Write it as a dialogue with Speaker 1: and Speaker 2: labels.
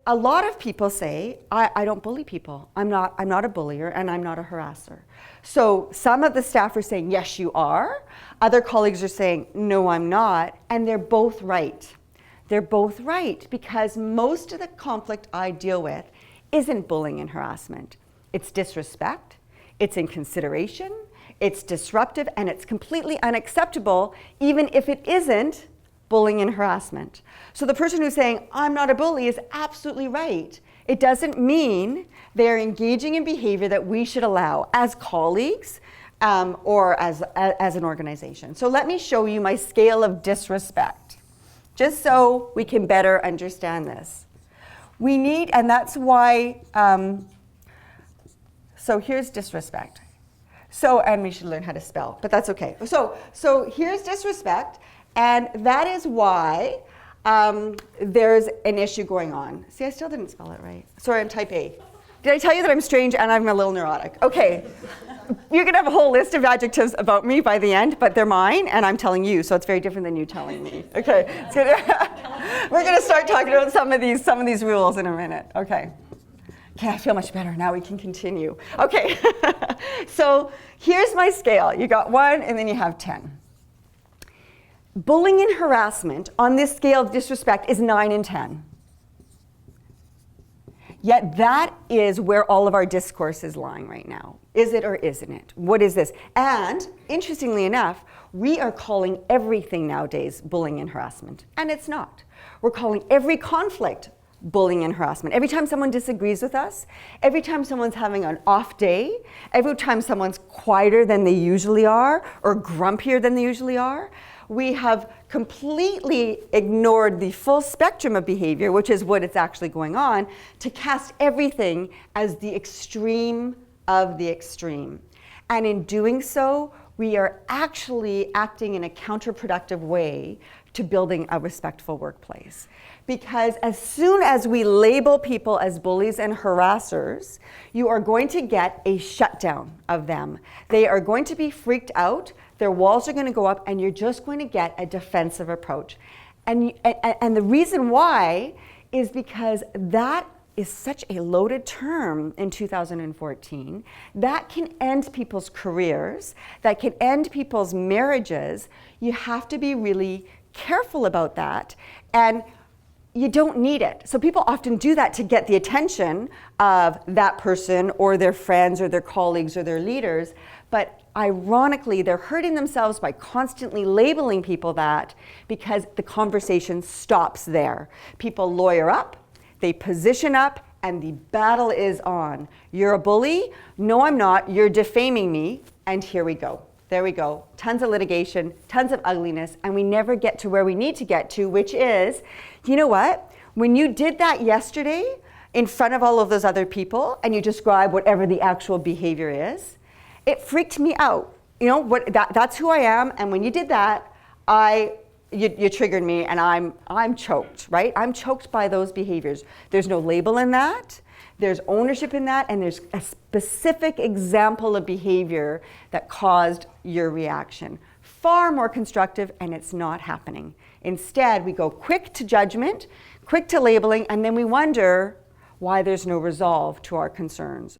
Speaker 1: a lot of people say, I don't bully people. I'm not a bullier and I'm not a harasser. So some of the staff are saying, yes, you are. Other colleagues are saying, no, I'm not. And they're both right. They're both right because most of the conflict I deal with isn't bullying and harassment. It's disrespect, it's inconsideration, it's disruptive, and it's completely unacceptable even if it isn't bullying and harassment. So the person who's saying, I'm not a bully is absolutely right. It doesn't mean they're engaging in behavior that we should allow as colleagues or as an organization. So let me show you my scale of disrespect, just so we can better understand this. We need, and that's why, so here's disrespect. So, and we should learn how to spell, but that's okay. So here's disrespect. And that is why there's an issue going on. See, I still didn't spell it right. Sorry, I'm type A. Did I tell you that I'm strange and I'm a little neurotic? Okay. You're going to have a whole list of adjectives about me by the end, but they're mine, and I'm telling you, so it's very different than you telling me. Okay. We're going to start talking about some of these rules in a minute. Okay. Okay, I feel much better. Now we can continue. Okay. So here's my scale. You got 1, and then you have 10. Bullying and harassment on this scale of disrespect is 9 and 10. Yet that is where all of our discourse is lying right now. Is it or isn't it? What is this? And interestingly enough, we are calling everything nowadays bullying and harassment, and it's not. We're calling every conflict bullying and harassment. Every time someone disagrees with us, every time someone's having an off day, every time someone's quieter than they usually are or grumpier than they usually are, we have completely ignored the full spectrum of behavior, which is what is actually going on, to cast everything as the extreme of the extreme. And in doing so, we are actually acting in a counterproductive way to building a respectful workplace. Because as soon as we label people as bullies and harassers, you are going to get a shutdown of them. They are going to be freaked out, their walls are going to go up, and you're just going to get a defensive approach. And the reason why is because that is such a loaded term in 2014. That can end people's careers, that can end people's marriages. You have to be really careful about that, and you don't need it. So people often do that to get the attention of that person or their friends or their colleagues or their leaders, but ironically, they're hurting themselves by constantly labeling people that, because the conversation stops there. People lawyer up, they position up, and the battle is on. You're a bully? No, I'm not. You're defaming me, and here we go. There we go. Tons of litigation, tons of ugliness, and we never get to where we need to get to, which is, you know what? When you did that yesterday in front of all of those other people, and you describe whatever the actual behavior is, it freaked me out. You know, that's who I am, and when you did that, you triggered me, and I'm choked, right? I'm choked by those behaviors. There's no label in that. There's ownership in that, and there's a specific example of behavior that caused your reaction. Far more constructive, and it's not happening. Instead, we go quick to judgment, quick to labeling, and then we wonder why there's no resolve to our concerns.